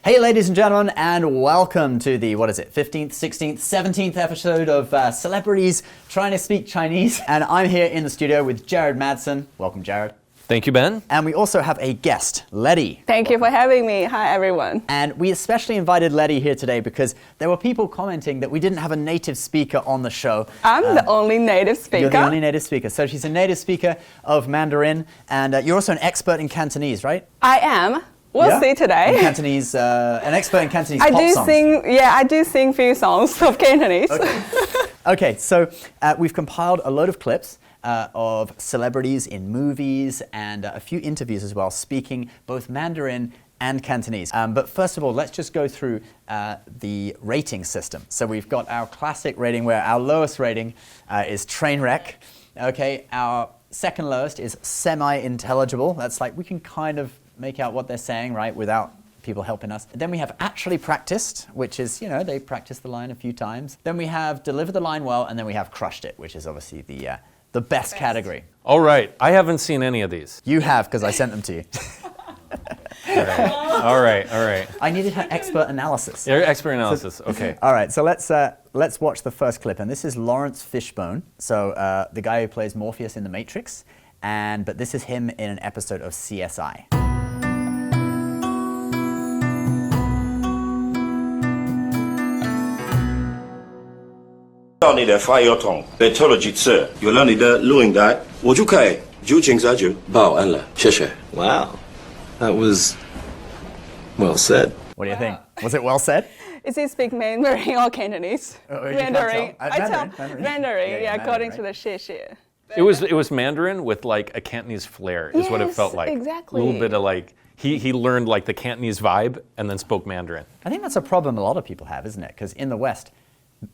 Hey ladies and gentlemen, and welcome to the, 15th, 16th, 17th episode of Celebrities Trying to Speak Chinese. And I'm here in the studio with Jared Madsen. Welcome, Jared. Thank you, Ben. And we also have a guest, Letty. Thank you for having me. Hi, everyone. And we especially invited Letty here today because there were people commenting that we didn't have a native speaker on the show. I'm the only native speaker. You're the only native speaker. So she's a native speaker of Mandarin, and you're also an expert in Cantonese, right? I am. We'll see today. In Cantonese, an expert in Cantonese pop songs. I do sing few songs of Cantonese. Okay, okay, so we've compiled a load of clips of celebrities in movies and a few interviews as well, speaking both Mandarin and Cantonese. But first of all, let's just go through the rating system. So we've got our classic rating where our lowest rating is train wreck. Okay, our second lowest is semi-intelligible. That's like we can kind of make out what they're saying, right, without people helping us. Then we have actually practiced, which is, you know, they practiced the line a few times. Then we have delivered the line well, and then we have crushed it, which is obviously the best category. All right, I haven't seen any of these. You have, because I sent them to you. All right. I needed her expert analysis. Your expert analysis, okay. All right, so let's watch the first clip, and this is Laurence Fishburne, so the guy who plays Morpheus in The Matrix, but this is him in an episode of CSI. 到你的发邮筒被偷了几次，有了你的录影带，我就可以就警察局报案了。谢谢。Wow, that was well said. What do you think? Was it well said? Is he speak Mandarin or Cantonese? Mandarin. Mandarin, yeah, according to the 谢谢. It was Mandarin with like a Cantonese flair, is what it felt like. Exactly. A little bit of like, he learned like the Cantonese vibe and then spoke Mandarin. I think that's a problem a lot of people have, isn't it? Because in the West,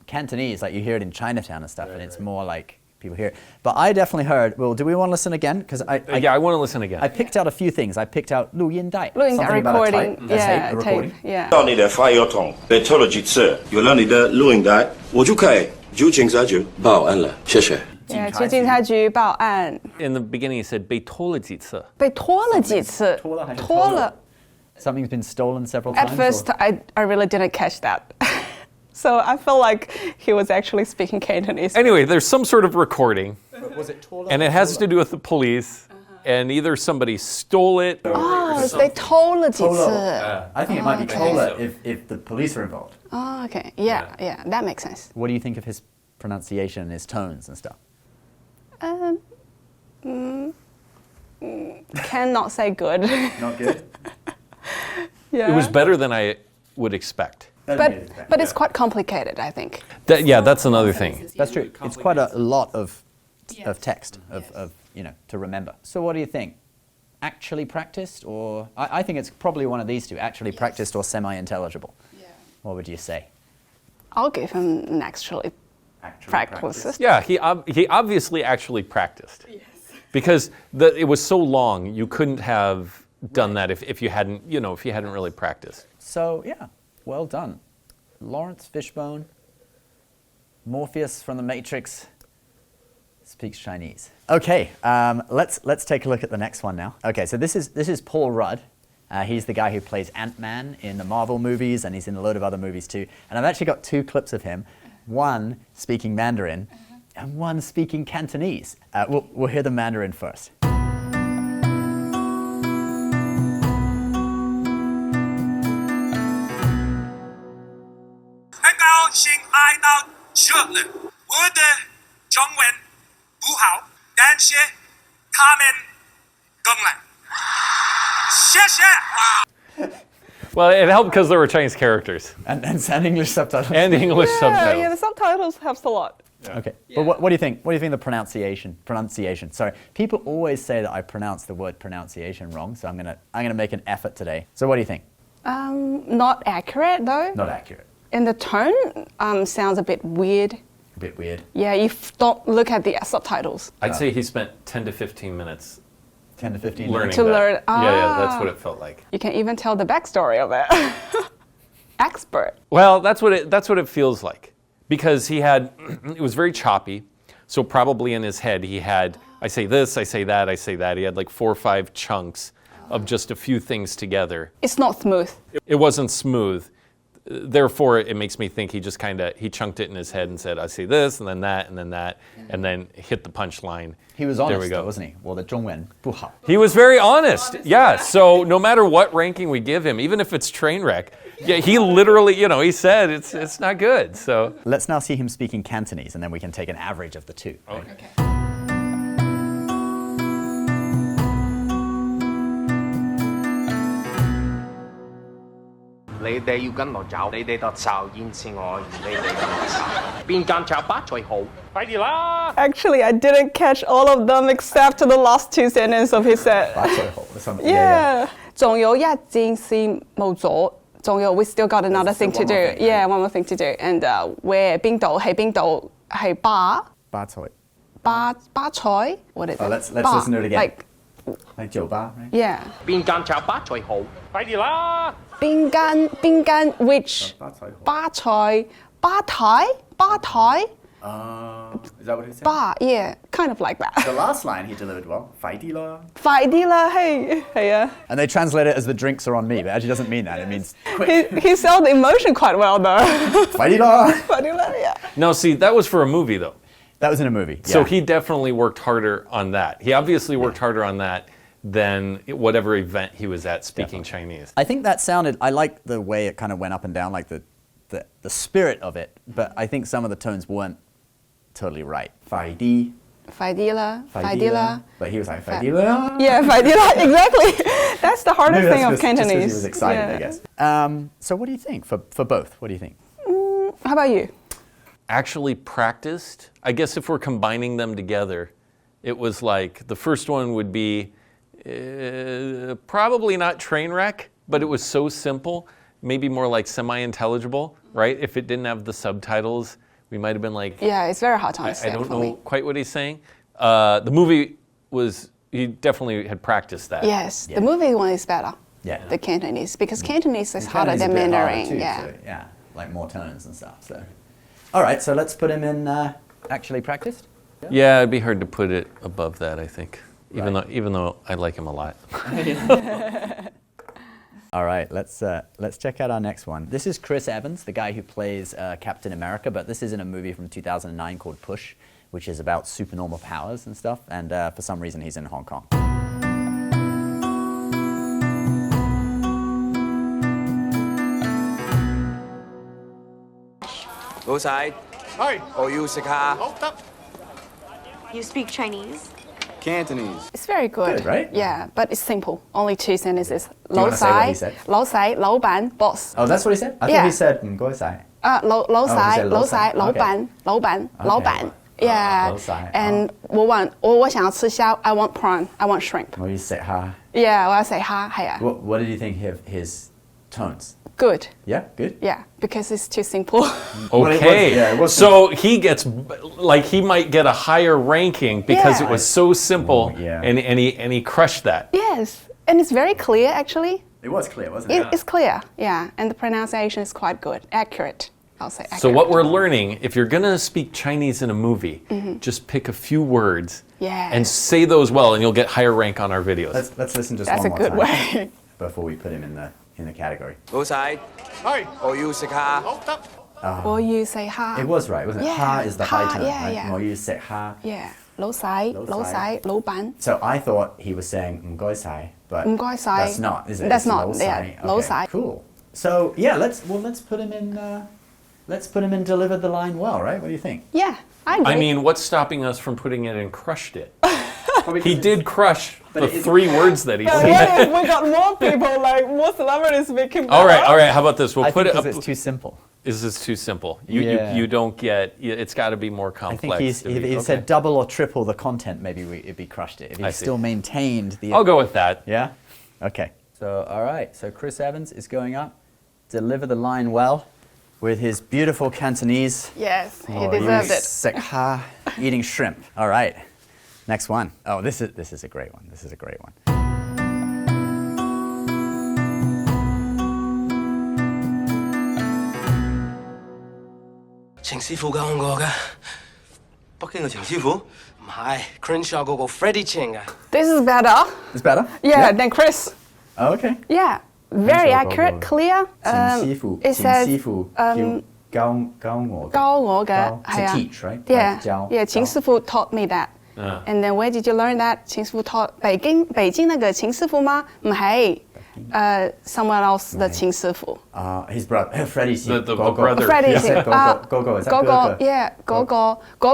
Cantonese, like you hear it in Chinatown and stuff, and it's more like people hear it. But I definitely heard, well, do we want to listen again? Because I want to listen again. I picked out a few things. I picked out 录音带, recording, a recording. Yeah. 到你的发邮筒被偷了几次，有了你的录影带，我就可以就警察局报案了。谢谢。 Yeah, 去警察局报案. In the beginning, he said 被拖了几次. 被拖了几次. 拖了. Something's been stolen several times. At first, I really didn't catch that. So I felt like he was actually speaking Cantonese. Anyway, there's some sort of recording. Was it and it has to do with the police. And either somebody stole it. Oh, they 偷了几次. I think it might be taller if the police are involved. Oh, okay. Yeah, that makes sense. What do you think of his pronunciation and his tones and stuff? Cannot say good. Not good? Yeah. It was better than I would expect. But it's quite complicated, I think. That's another thing. That's true. It's quite a lot of text of to remember. So what do you think? Actually practiced, or I think it's probably one of these two: actually practiced or semi-intelligible. Yeah. What would you say? I'll give him an actually practiced. Yeah, he obviously actually practiced. Yes. Because it was so long, you couldn't have done that if you hadn't really practiced. So yeah, well done, Laurence Fishburne. Morpheus from The Matrix speaks Chinese. Okay, let's take a look at the next one now. Okay, so this is Paul Rudd. He's the guy who plays Ant-Man in the Marvel movies, and he's in a load of other movies too. And I've actually got two clips of him, one speaking Mandarin and one speaking Cantonese. We'll hear the Mandarin first. 很高兴来到这里，我的中文不好，但是他们更来，谢谢。 Well, it helped because there were Chinese characters. And English subtitles. And English subtitles. Yeah, the subtitles helps a lot. Yeah. Okay, yeah. But what do you think? What do you think of the pronunciation? Sorry, people always say that I pronounce the word pronunciation wrong, so I'm gonna make an effort today. So what do you think? Not accurate though. Not accurate. And the tone sounds a bit weird. A bit weird. Yeah, you don't look at the subtitles. I'd say he spent 10 to 15 minutes 10 to 15 learning to that. learn. Yeah, that's what it felt like. You can even tell the backstory of it. Expert. Well, that's what it feels like, because it was very choppy. So probably in his head he had, I say this, I say that, I say that. He had like 4 or 5 chunks of just a few things together. It's not smooth. It wasn't smooth. Therefore, it makes me think he just he chunked it in his head and said, I see this, and then that, and then that, and then hit the punchline. He was there honest, we go. though, wasn't he? 我的中文不好. He was very honest. Yeah, so no matter what ranking we give him, even if it's train wreck, yeah, he literally, he said it's not good. So Let's now see him speaking Cantonese, and then we can take an average of the two. Right? Okay. 你哋要跟我走，你哋就就現是我，而你哋跟我走。邊間酒吧最好？快啲啦！ Actually, I didn't catch all of them except the last two sentences of his set. 把最好的something. Yeah. 仲有一件事冇咗，仲有 we still got another thing to do. One more thing, right? Yeah, one more thing to do. And where 邊度係邊度係巴把菜. 巴菜 What is it? Oh, let's Bar. listen to it again. Like, 酒吧, right? yeah. 邊間酒吧最好？快啲啦！邊間 which 把菜吧台 is that what he said? bar yeah kind of like that. The last line he delivered well. 快啲啦. 快啲啦，係啊。 And they translate it as the drinks are on me, but it actually doesn't mean that. It means quick. He sold the emotion quite well though. 快啲啦. 快啲啦, yeah. no, see, that was for a movie though. That was in a movie. So yeah. he definitely worked harder on that. He obviously worked harder on that than whatever event he was at speaking Chinese. I think that sounded. I like the way it kind of went up and down, like the spirit of it. But I think some of the tones weren't totally right. 快啲. 快啲啦. But he was like 快啲啦. Yeah, 快啲啦, exactly. That's the hardest Maybe thing that's of just 'cause Cantonese. he was excited, yeah. I guess. So what do you think for both? What do you think? How about you? Actually practiced. I guess if we're combining them together, it was like the first one would be probably not train wreck, but it was so simple, maybe more like semi-intelligible, right? If it didn't have the subtitles, we might have been like, Yeah, it's very hard to I understand don't for know me. quite what he's saying. The movie was, he definitely had practiced that. Yes, Yeah. the movie one is better. Yeah. The Cantonese, because Cantonese is And harder Cantonese than is a bit harder Mandarin. too, Yeah. so, yeah, like more tones and stuff. So, all right. So let's put him in actually practiced. Yeah, it'd be hard to put it above that, I think. Even Right. though I like him a lot. All right, let's check out our next one. This is Chris Evans, the guy who plays Captain America, but this is in a movie from 2009 called Push, which is about supernormal powers and stuff. And for some reason, he's in Hong Kong. 老細，我要食下。 You speak Chinese? Cantonese. It's very good. Good, right? Yeah, but it's simple. Only two sentences. you wanna say what he said? 老細，老闆, boss. Oh, that's what he said? I thought Yeah. he said 唔該晒. 老he said 老 老細, 細, 老闆, okay. 老闆, 老闆. Yeah. 老細, And 我想要吃蝦, I want prawn, I want shrimp. 我要食蝦. Yeah, 我要食蝦, 係啊. What did you think of his tones? Good. Yeah, good? Yeah, because it's too simple. Well, it was- Okay, yeah, it was so he gets, like he might get a higher ranking because Yeah. it was so simple Oh, yeah. and he crushed that. Yes, and it's very clear actually. It was clear, wasn't it? It's clear, yeah, and the pronunciation is quite good, accurate. I'll say accurate. So what we're learning, if you're gonna speak Chinese in a movie, just pick a few words Yes. and say those well and you'll get higher rank on our videos. Let's listen just That's one a more good time way. before we put him in the category. 老細，我要食下。 Or you say ha. It was right, wasn't it? Yeah, Ha is the high ha, tone, yeah, right? yeah. 我要食蝦. Yeah. 老細, 老細. 老闆. So I thought he was saying 唔該晒, but 唔該晒. that's not, is it? That's It's not, 老細. yeah, Okay, 老細. Cool. So yeah, let's put him in. Let's put him in delivered the line well, right? What do you think? Yeah, I agree. I mean, what's stopping us from putting it in crushed it? He did crush the it is- 3 words that he But said. what if we got more people, like more celebrities speaking All right, how about this? We'll I put think it 'cause up. it's too simple. Is this too simple? Yeah. You don't get, it's got to be more I complex. think to if be- he okay. said double or triple the content, maybe it'd be crushed it. If he I see. still maintained the. I'll go with that. Yeah? Okay. So, all right. So Chris Evans is going up. Deliver the line well with his beautiful Cantonese. Yes, he Oh, deserved you it. sick ha, eating shrimp. All right. Next one. Oh, this is a great one. This is a great one. 程師傅教我㗎，北京嘅程師傅唔唔係 Crenshaw 嗰個 Freddie Ching 啊。 This is better. It's better? Yeah, than Chris. Oh, okay. Yeah, very Crenshaw accurate, gogo. clear. 前師傅 It says 前師傅教我嘅教我嘅教係啊 to teach, right? Yeah, 教 yeah. 秦師傅 taught me that. And then where did you learn that? 秦師傅 taught 北京那個秦師傅嗎？唔係，someone else 的秦師傅。 his brother, Freddie's The gogo. brother. Freddie 係gogo, is that 嗰個 gogo? yeah 嗰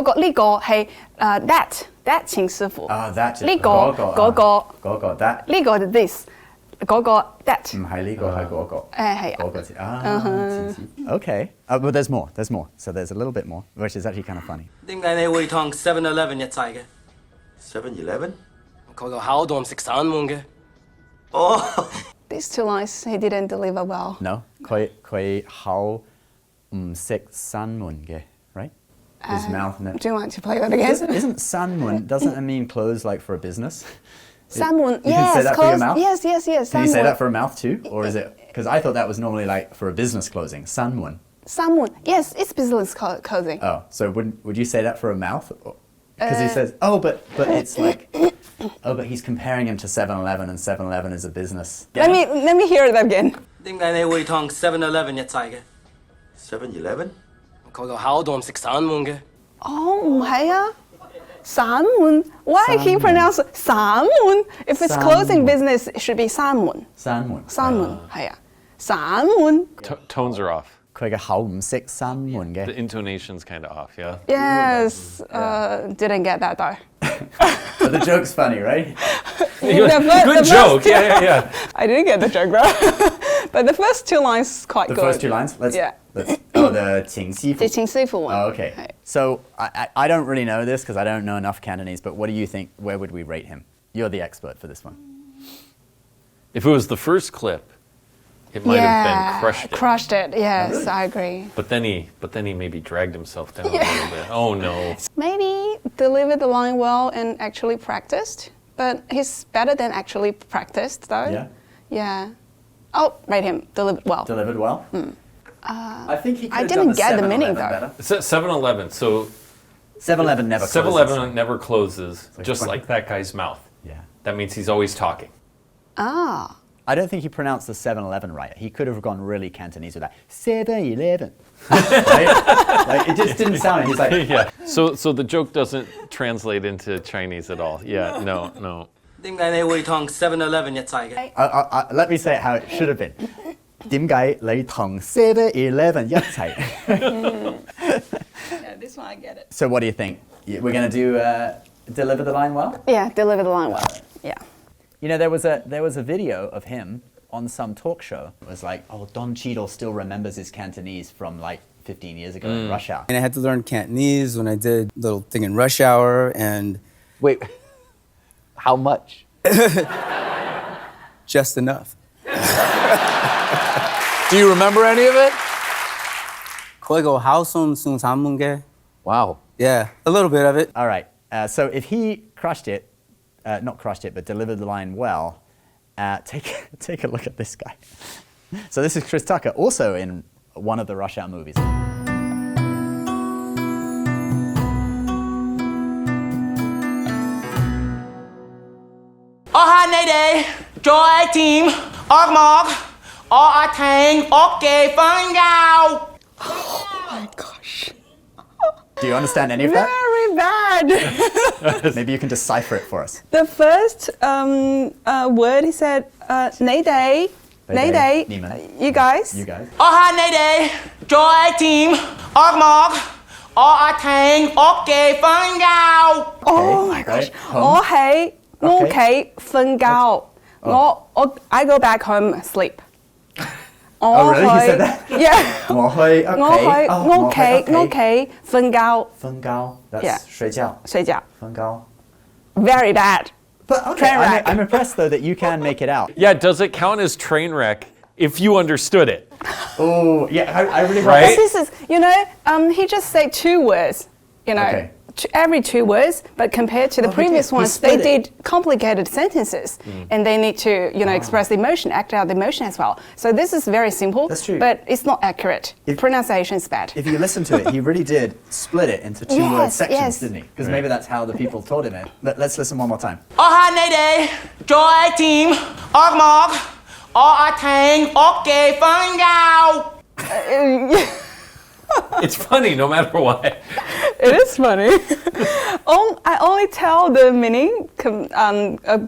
個呢個係that 秦師傅。 that 呢個嗰個 that 呢個 this 嗰個 that。唔係呢個係嗰個係啊。嗰個字前師 Okay, but there's more. There's more. So there's a little bit more, which is actually kind of funny. 點解你會同 7-Eleven 一齊嘅？ 7-Eleven? 佢個口都唔食散碗嘅。 Oh. These two lines he didn't deliver well. No, 佢口唔識閂門嘅 right? His mouth. No. Do you want to play that again? Isn't 閂門, doesn't it mean close like for a business? 閂門 You can say yes that for your close mouth? yes Can you say 閂門 that for a mouth too? Or is it, because I thought that was normally like for a business closing, 閂門. 閂門 yes it's business closing. Oh, so would you say that for a mouth? Because he says, but it's like, but he's comparing him to 7-Eleven and 7-Eleven is a business. Let me hear that again. 點解你會同 7-Eleven 一齊嘅？ 7-Eleven? 佢個口都唔食散碗嘅。哦唔係啊，閂門 why he pronounce 閂門 if it's 閂門 closing business it should be 閂門閂門。閂門係啊閂門 Tones are off. 佢嘅口唔識閂門 The 嘅。 intonation's kind of off, yeah? yes didn't get that though. But the joke's funny, right? Good joke. Yeah. I didn't get the joke though. But the first two lines quite The good. first two lines? Let's, Yeah. the 請師傅. The 請師傅 one. Oh, okay. So I don't really know this because I don't know enough Cantonese, but what do you think, where would we rate him? You're the expert for this one. If it was the first clip, it might have been crushed it. Yes, I agree. But then he maybe dragged himself down a little bit. Oh no. Maybe delivered the line well and actually practiced, but he's better than actually practiced though. Yeah. Yeah. Oh, rate him delivered well. Delivered well? I think he could I have didn't done get the 7-Eleven meaning, though. better. 7-Eleven. So 7-Eleven never closes. 7-Eleven never closes, like just 20. like that guy's mouth. Yeah. That means he's always talking. Ah. I don't think he pronounced the 7-Eleven right. He could have gone really Cantonese with that. 7-Eleven. Right? Like, it just didn't sound it. He's like, Yeah. So the joke doesn't translate into Chinese at all. Yeah. No. 點解你會同 7-Eleven 一齊嘅？ let me say it how it should have been. 點解你同 7-Eleven 一齊? Yeah, this one I get it. So what do you think? We're going to do deliver the line well? Yeah, deliver the line well. Yeah. You know, there was a video of him on some talk show. It was like, oh, Don Cheadle still remembers his Cantonese from like 15 years ago in Rush Hour. And I had to learn Cantonese when I did a little thing in Rush Hour, and Wait, how much? just enough. Do you remember any of it? 거기가 하우손 숭산문게. Wow. Yeah, a little bit of it. All right. So if he crushed it, not crushed it, but delivered the line well, take a look at this guy. So this is Chris Tucker, also in one of the Rush Hour movies. 我喊你哋再team 惡幕，我阿婷屋企瞓覺。 Oh my gosh. Do you understand any of that? Very bad. Maybe you can decipher it for us. The first word he said, 你哋, you guys. You guys. 我喊你哋再team 惡幕，我阿婷屋企瞓覺。 Oh my gosh. Right. 我喺屋企瞓覺。I go back home sleep. Oh, really? You said that? Yeah. 我去屋企瞓覺。瞓覺. That's Yeah. 睡覺.睡覺. 瞓覺. Very bad. But okay, Train wreck. I'm impressed though that you can make it out. Yeah. Does it count as train wreck if you understood it? Oh, yeah, I really Right? This is, he just said two words, Okay. every 2 words, but compared to the previous ones, they did complicated sentences, and they need to, express the emotion, act out the emotion as well. So this is very simple, That's true. but it's not accurate. Pronunciation is bad. If you listen to it, he really did split it into 2-word sections, yes. didn't he? Because maybe that's how the people taught him it. Let's listen one more time. ออฮาในเดย์จอยทีมออกหมอกออาแทงออกเกย์ฟังยาว It's funny no matter what. It is funny. I only tell the meaning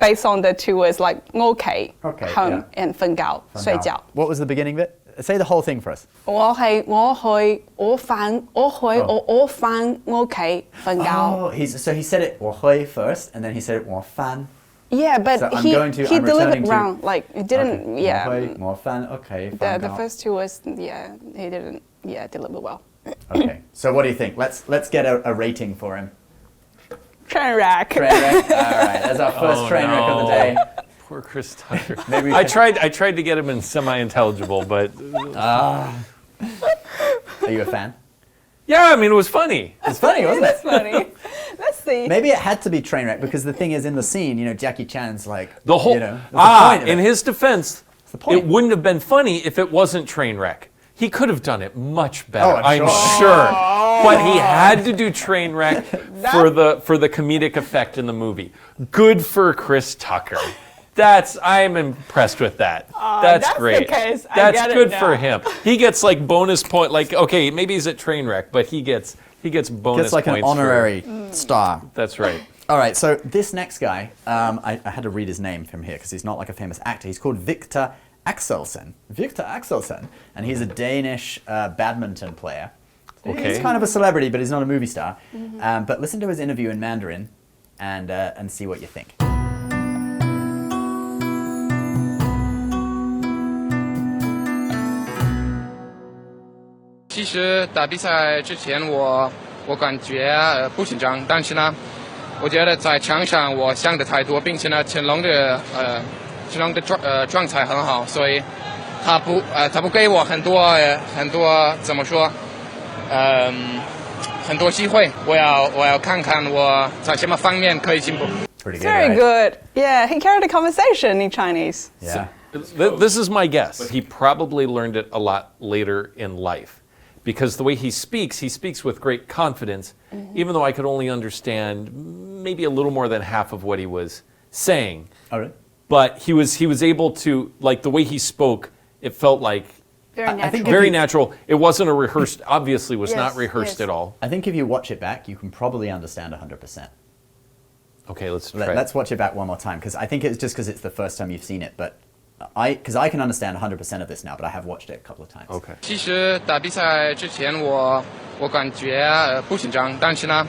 based on the 2 words like okay, home, and 瞓覺, 睡覺. What was the beginning of it? Say the whole thing for us. 我去我返屋企瞓覺. Oh, so he said it 我去 first, and then he said it 我返. Yeah, but So I'm he returning delivered to- wrong. Like it didn't. Okay. Yeah. 我去我返屋企 The 瞓覺. first 2 words. Yeah, he didn't. Yeah, deliver well. Okay. So what do you think? Let's get a rating for him. Train wreck. Train wreck. All right. That's our first train wreck of the day. Poor Chris Tucker. Maybe we I can- tried to get him in semi-intelligible, but Are you a fan? yeah, I mean it was funny. It's funny, wasn't it? Funny. Let's see. Maybe it had to be train wreck because the thing is in the scene, Jackie Chan's like The whole that's the point of in it. his defense, the point. it wouldn't have been funny if it wasn't train wreck. He could have done it much better, Oh, I'm sure. But he had to do train wreck for the comedic effect in the movie. Good for Chris Tucker. I'm impressed with that. That's great. The case. I That's get it good now. for him. He gets like bonus point. Like okay, maybe he's at train wreck, but he gets bonus Gets like points an for- honorary star. That's right. All right, so this next guy, I had to read his name from here because he's not like a famous actor. He's called Viktor Axelsen. Viktor Axelsen, and he's a Danish badminton player. Okay. He's kind of a celebrity, but he's not a movie star. But listen to his interview in Mandarin and see what you think. 其实打比赛之前我感觉不紧张，但是呢，我觉得在场上我想的太多，并且呢，成龙的状态很好，所以他不给我很多怎么说，很多机会，我要看看我在什么方面可以进步。 Pretty good, Very right? good. Yeah, he carried a conversation in Chinese. Yeah. This is my guess. He probably learned it a lot later in life. Because the way he speaks with great confidence, even though I could only understand maybe a little more than half of what he was saying. All right. But he was able to, like the way he spoke, it felt like Very natural. I think very natural. It wasn't a rehearsed, obviously was not Yes, rehearsed yes. at all. I think if you watch it back, you can probably understand 100%. Okay, let's try. Let's watch it back one more time because I think it's just because it's the first time you've seen it, but because I can understand 100% of this now, but I have watched it a couple of times. Okay. 其实打比赛之前我感觉不紧张，但是呢，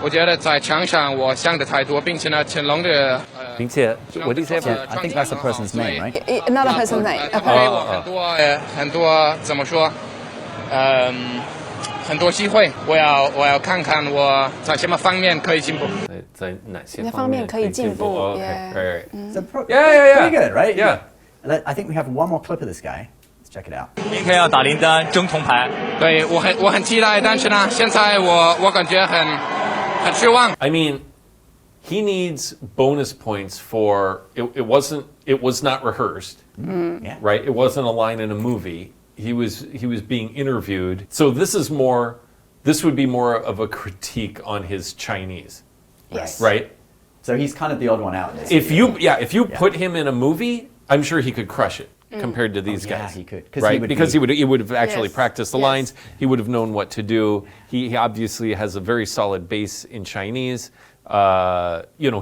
我觉得在场上我想的太多，并且呢，成龙的并且 what did he say? Yeah, I think that's the person's name, right? Another person's name. 他给我很多怎么说，很多机会，我要看看我在什么方面可以进步。在哪些哪方面可以进步？ Oh, okay, Yeah. right, right. So Yeah. Pretty good, right? Yeah. I think we have one more clip of this guy. Let's check it out. 明天要打林丹争铜牌。对我很期待，但是呢，现在我感觉很失望。 I mean, he needs bonus points for it was not rehearsed, Yeah. right? It wasn't a line in a movie. He was being interviewed. So this would be more of a critique on his Chinese, Yes. right? So he's kind of the odd one out in this. If you put him in a movie, I'm sure he could crush it compared to these yeah, guys. he could. 'Cause Right? he would Because be- he would have actually Yes. practiced the Yes. lines. He would have known what to do. He obviously has a very solid base in Chinese.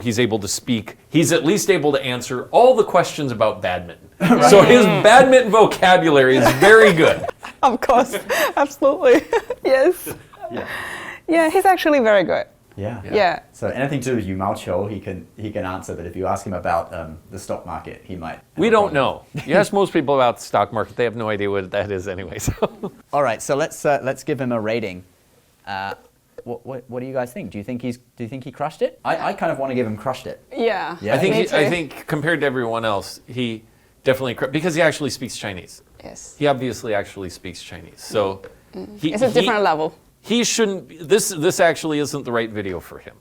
He's able to speak. He's at least able to answer all the questions about badminton. So his badminton vocabulary is very good. Of course, absolutely. Yes. Yeah. Yeah, he's actually very good. Yeah. Yeah. So anything to do with Yu Mao Qiu, he can answer. But if you ask him about the stock market, he might. We don't know. You ask most people about the stock market, they have no idea what that is anyway. So. All right, so let's give him a rating. What do you guys think? Do you think he crushed it? I kind of want to give him crushed it. Yeah. Yeah. I Me too. think compared to everyone else, he definitely because he actually speaks Chinese. Yes. He obviously actually speaks Chinese. So It's a different level. he shouldn't. This actually isn't the right video for him.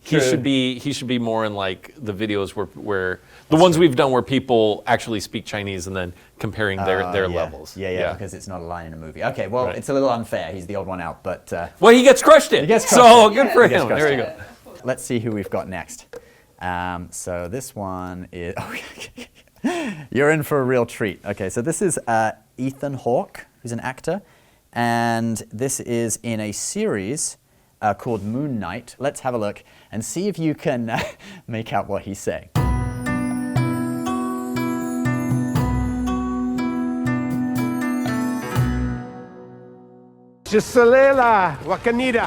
He should be more in like the videos where the ones we've done where people actually speak Chinese and then comparing their levels. Yeah, because it's not a line in a movie. Okay, well, it's a little unfair. He's the odd one out, but well, he gets crushed it. Good for him. There you go. Let's see who we've got next. So this one is. You're in for a real treat. Okay, so this is Ethan Hawke, who's an actor, and this is in a series called Moon Knight. Let's have a look and see if you can make out what he's saying. 是死累了，我跟你的。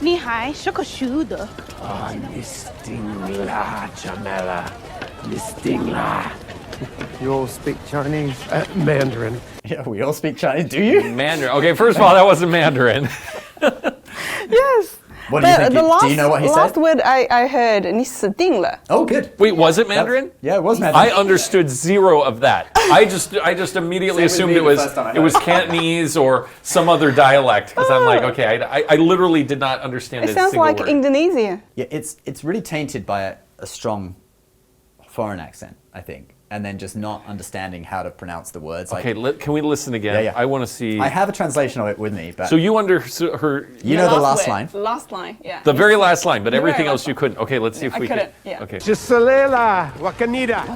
你还是个熟的。你sting啦，Jamela，你sting啦。You all speak Chinese? Mandarin. Yeah, we all speak Chinese. Do you? Mandarin. Okay, first of all, that wasn't Mandarin. Yes. What do you think? Do you know what he said? Last word I heard, 你死定了. Oh, good. Wait, was it Mandarin? Yeah, it was Mandarin. I understood zero of that. I just immediately assumed it was Cantonese or some other dialect because I'm like, okay, I literally did not understand it. It sounds like Indonesia. Yeah, it's really tainted by a strong foreign accent, I think. And then just not understanding how to pronounce the words. Okay, can we listen again? Yeah. I want to see. I have a translation of it with me, but so you understood her. You know the last line. Last line, yeah. The very last line, but everything else you couldn't. Okay, let's see if we can. Yeah. Okay. Gisela Wakanida.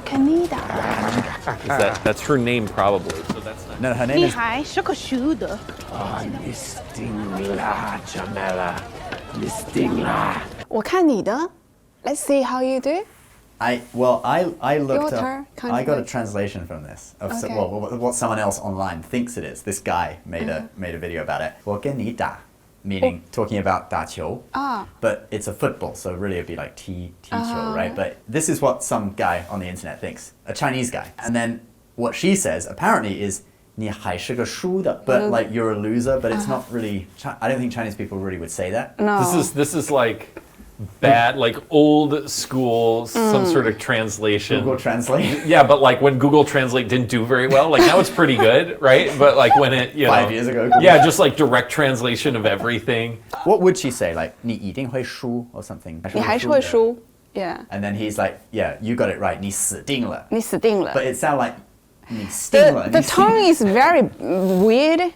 That's her name probably. So that's not. No, her name 你 is. 还是个熟的。你 sting啦，Jamela，你 sting 啦。我看你的. Let's see how you do. I looked Your up. turn, I got a translation from this of Okay. what someone else online thinks it is. This guy made a video about it. 我跟你打, meaning talking about 打球. But it's a football, so really it'd be like 踢球, right? But this is what some guy on the internet thinks, a Chinese guy. And then what she says apparently is 你还是个输的, but like you're a loser, but it's not really. I don't think Chinese people really would say that. No. This is like bad, like old school, some sort of translation. Google Translate. Yeah, but like when Google Translate didn't do very well, like now it's pretty good, right? But like when it, 5 years ago. Yeah, just like direct translation of everything. What would she say? Like 你一定会输 or something. 你还是会输. Yeah. And then he's like, yeah, you got it right. 你死定了. 你死定了. But it sounded like 你死定了. The tone is very weird.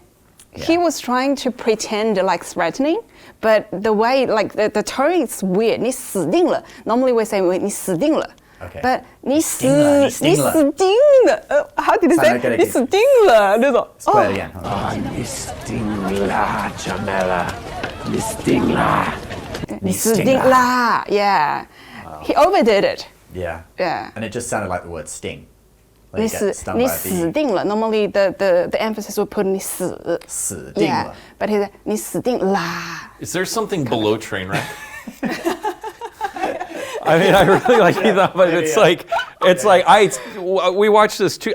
Yeah. He was trying to pretend like threatening, but the way, like the tone is weird. 你死定了. Normally we say 你死定了. Okay. But 你死定了. How did he say? 你死定了那种. Let's play it again. 你 sting 啦，Jamela，你 sting 啦。你死定啦. Yeah. He overdid it. Yeah. Yeah. And it just sounded like the word sting. Like 你 you get 死 stung by a bee. 你死定了. Normally the emphasis would put 你死. 死定了. Yeah. But he said 你死定啦. Is there something below train wreck? I mean, I really like that, but it's like we watched this too.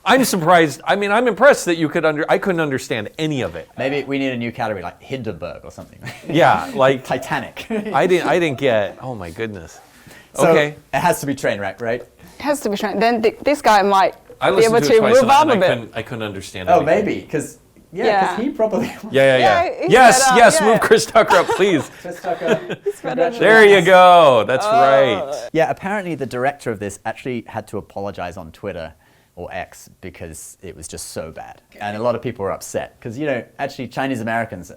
I'm surprised. I mean, I'm impressed that you I couldn't understand any of it. Maybe we need a new category like Hindenburg or something. Yeah, like Titanic. I didn't get. Oh my goodness. So okay. It has to be train wreck, right? It has to be trained. Then this guy might be able to twice move up a bit. I couldn't understand. Oh, anything. maybe because he probably. Yeah. Yes. Move Chris Tucker up, please. Chris Tucker. There you go. That's right. Yeah. Apparently, the director of this actually had to apologize on Twitter or X because it was just so bad, and a lot of people were upset because actually Chinese Americans.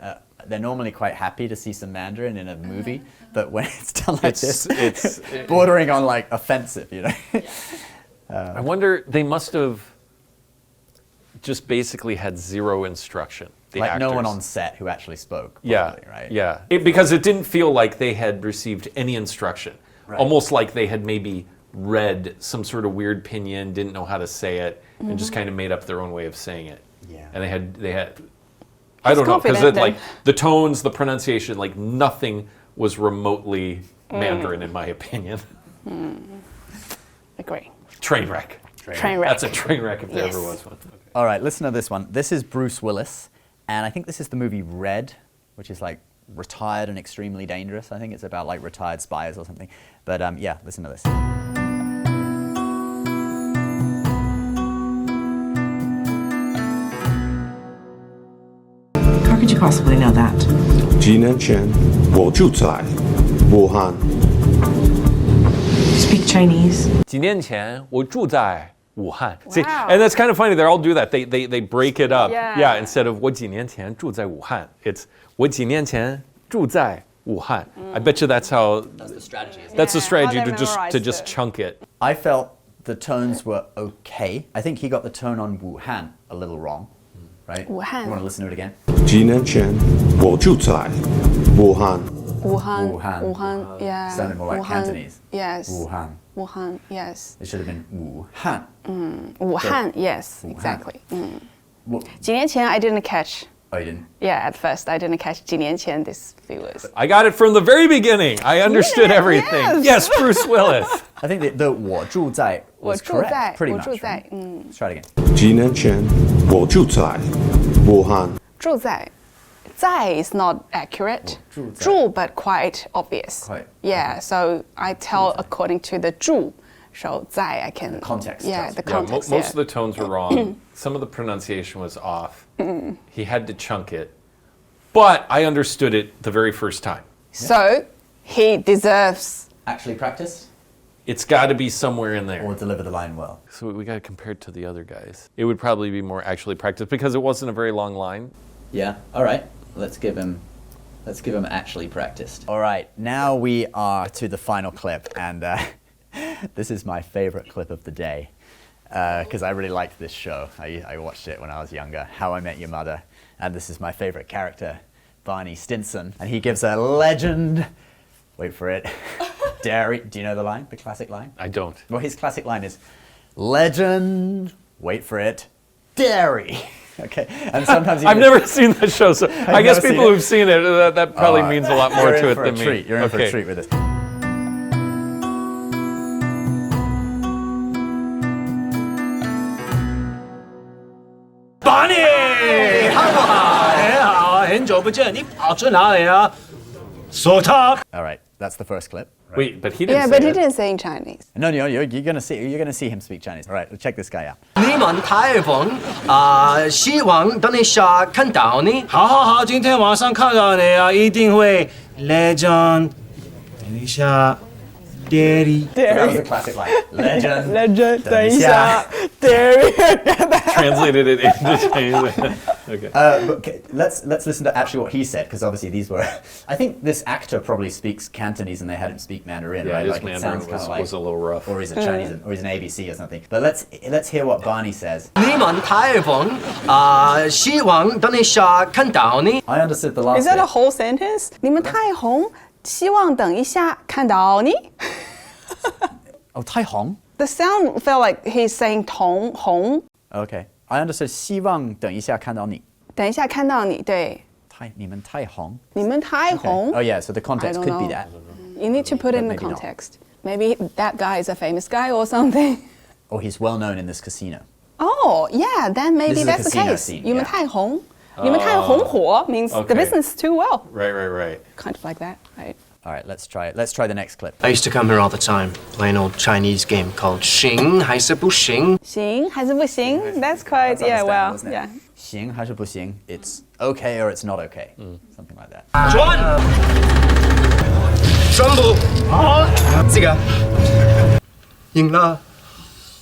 They're normally quite happy to see some Mandarin in a movie, but when it's done like this, it's bordering on like offensive, I wonder, they must have just basically had zero instruction. Like actors. no one on set who actually spoke. Probably, right? Yeah. Because it didn't feel like they had received any instruction. Right. Almost like they had maybe read some sort of weird pinyin, didn't know how to say it, and just kind of made up their own way of saying it. Yeah. And they had. I don't know, because like the tones, the pronunciation, like nothing was remotely Mandarin in my opinion. Agree. Train wreck. Train wreck. That's a train wreck if there ever was one. Okay. All right, listen to this one. This is Bruce Willis, and I think this is the movie Red, which is like retired and extremely dangerous. I think it's about like retired spies or something. But yeah, listen to this. 你 possibly know that? 几年前，我住在武汉。 Speak Chinese? 几年前我住在武汉. See, Wow. and that's kind of funny. They all do that. They break it up. Yeah. Instead of 我几年前住在武汉, it's 我几年前住在武汉. I bet you that's how. That's the strategy. Isn't it? That's the strategy how to they just memorized it. chunk it. I felt the tones were okay. I think he got the tone on Wuhan a little wrong, right? Wuhan. You want to listen to it again? 几年前，我住在武汉。 Wuhan, yeah. Sounded more like Wuhan, Cantonese. Yes. Wuhan. Yes. It should have been Wuhan. Wuhan, yes, Wuhan. exactly. What? 几年前 I didn't catch. Oh, you didn't? Yeah, at first I didn't catch 几年前 this few words. I got it from the very beginning. I understood everything. Yes, Bruce Willis. I think the 我住在 was 我住在 correct, pretty 我 much. 住在 Right? Let's try it again. 几年前，我住在武汉。住在 在 is not accurate. 住在 住 but quite obvious. Quite, Yeah, so I tell according to the 住. So 在 I can. The context Yeah, tells the Yeah, context. most of the tones were wrong. Some of the pronunciation was off. He had to chunk it. But I understood it the very first time. So he deserves. Actually practice It's got to be somewhere in there. or deliver the line well. So we got to compare it to the other guys. It would probably be more actually practiced because it wasn't a very long line. Yeah. All right. Let's give him actually practiced. All right. Now we are to the final clip, and this is my favorite clip of the day because I really liked this show. I watched it when I was younger. How I Met Your Mother, and this is my favorite character, Barney Stinson, and he gives a legend. Wait for it. Dairy. Do you know the line? The classic line? I don't. Well, his classic line is, legend. Wait for it. Dairy. Okay, and sometimes I've never seen that show, so I guess people who've seen it, that probably means a lot more to it than me. You're in for a treat with this. Barney，好不好？很好，很久不见，你跑去哪里啊？说他。 All right, that's the first clip. Wait, but he didn't Yeah, say but he it. didn't say in Chinese. No, you're gonna see him speak Chinese. All right, let's check this guy out. 你们台风啊，希望等一下看到你。好好好，今天晚上看到你啊，一定会 legend。等一下 ，Daddy。 That was a classic line. Legend. Legend. 等一下 Dairy. Translated it into Chinese. Okay. But okay, let's listen to actually what he said, because obviously these were. I think this actor probably speaks Cantonese and they had him speak Mandarin, Yeah, right? his Like, it Mandarin sounds kinda was a little rough. Or he's a Chinese, or he's an ABC or something. But let's hear what Barney says. 你们台风啊，希望等一下看到你。 I understood the last Is that a bit. whole sentence? 你们太红，希望等一下看到你。 Oh, Tai Hong. The sound felt like he's saying 同红， Okay, I understood. 希望等一下看到你。等一下看到你，对，你们太红。你们太红。 Oh yeah, so the context I don't could be know. that. You need to put it in the maybe not. context. Maybe that guy is a famous guy or something. Or he's well known in this casino. Oh, yeah, then maybe This is a that's the casino case. scene, 你们 yeah. 太红，你们太红火 means the okay. business too well. Right. Kind of like that, right? All right, let's try it. Let's try the next clip. I used to come here all the time, play an old Chinese game called 行还是不行?行还是不行? That's quite, That's yeah, well, understandable, isn't it? yeah. 行还是不行? It's okay or it's not okay. Something like that. 转，专部好，这个赢了，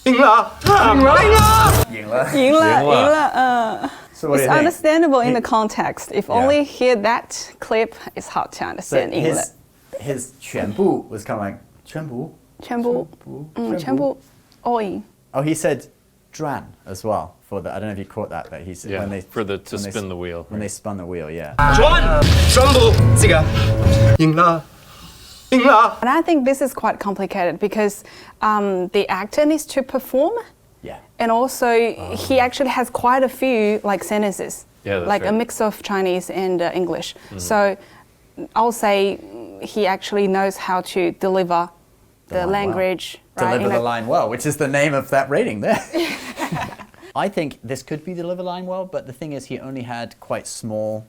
赢了，赢了，赢了。赢了, So what do It's you think? understandable in the context. If only hear that clip, it's hard to So understand. 赢了 his 全部 was kind of like 全部.全部全部 all in. Oh, he said dran as well for the. I don't know if you caught that, but he said Yeah, when they to when they spin the wheel. when they spun the wheel. Yeah. 转，专部这个赢了，赢了。 And I think this is quite complicated because the actor needs to perform. Yeah. And also, he actually has quite a few like sentences, Yeah, that's like a right. mix of Chinese and English. So I'll say he actually knows how to deliver the line well. language. Right, Deliver the line well, which is the name of that rating there. I think this could be deliver line well, but the thing is, he only had quite small,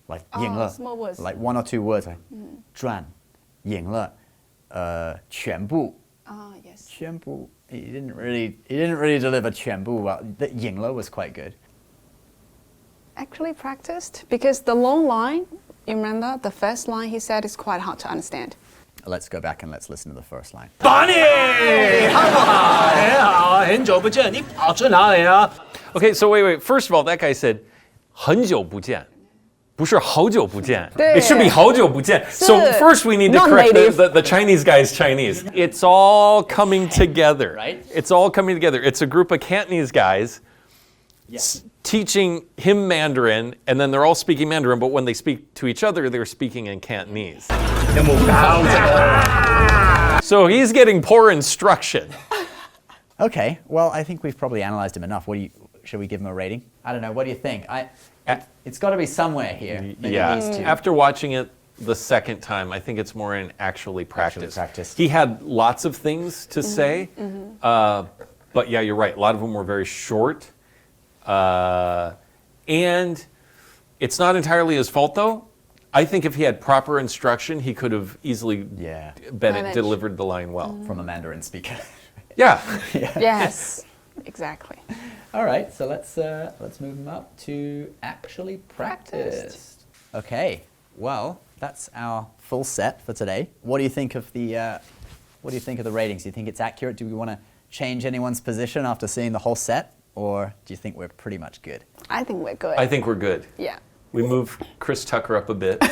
like 赢了, small words. like one or two words, like 赚,赢了, 全部. Ah, yes. 全部. He didn't really deliver 全部 well. The 赢了 was quite good. actually practiced because the long line, you remember, the first line he said is quite hard to understand. Let's go back and let's listen to the first line. Bonnie，好不好？很好，很久不见，你跑去哪里啊？ Okay, so wait. First of all, that guy said 很久不见，不是好久不见。对。 It should be 好久不见. So first we need to correct the Chinese guy's Chinese. It's all coming together. Right? It's all coming together. It's a group of Cantonese guys teaching him Mandarin, and then they're all speaking Mandarin, but when they speak to each other, they're speaking in Cantonese. So he's getting poor instruction. Okay, well, I think we've probably analyzed him enough. Should we give him a rating? I don't know. What do you think? It's got to be somewhere here. Maybe these two. After watching it the second time, I think it's more in actually practice. He had lots of things to say, but yeah, you're right. A lot of them were very short. And it's not entirely his fault, though. I think if he had proper instruction, he could have easily delivered the line well. From a Mandarin speaker. Yeah. Yes, exactly. All right, so let's move him up to actually practiced. Okay, well, that's our full set for today. What do you think of the ratings? Do you think it's accurate? Do we want to change anyone's position after seeing the whole set, or do you think we're pretty much good? I think we're good. I think we're good. Yeah. We moved Chris Tucker up a bit,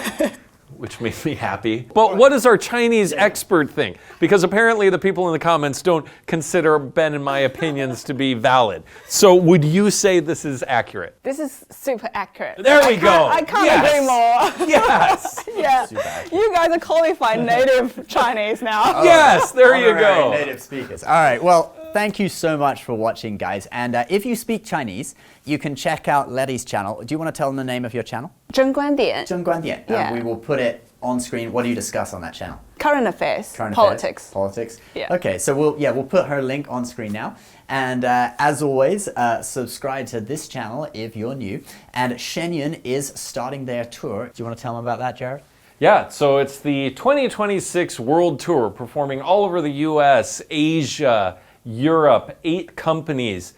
which made me happy. But what does our Chinese expert think? Because apparently the people in the comments don't consider Ben and my opinions to be valid. So would you say this is accurate? This is super accurate. There we go. I can't agree more. Yes. Yeah. You guys are qualified native Chinese now. Yes, there you go. Native speakers. All right, well, thank you so much for watching, guys. And if you speak Chinese, you can check out Letty's channel. Do you want to tell them the name of your channel? 真观点. 真观点. Yeah. We will put it on screen. What do you discuss on that channel? Current affairs. Politics. Yeah. Okay, so we'll put her link on screen now. And as always, subscribe to this channel if you're new. And Shenyun is starting their tour. Do you want to tell them about that, Jared? Yeah, so it's the 2026 World Tour, performing all over the US, Asia, Europe, 8 companies,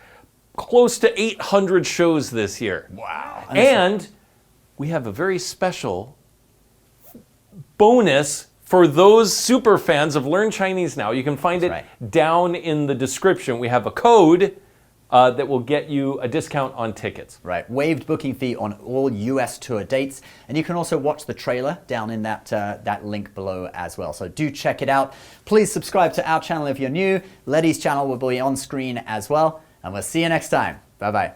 close to 800 shows this year. Wow. And we have a very special bonus for those super fans of Learn Chinese Now. You can find it down in the description. We have a code that will get you a discount on tickets. Right, waived booking fee on all US tour dates. And you can also watch the trailer down in that link below as well. So do check it out. Please subscribe to our channel if you're new. Letty's channel will be on screen as well. And we'll see you next time. Bye-bye.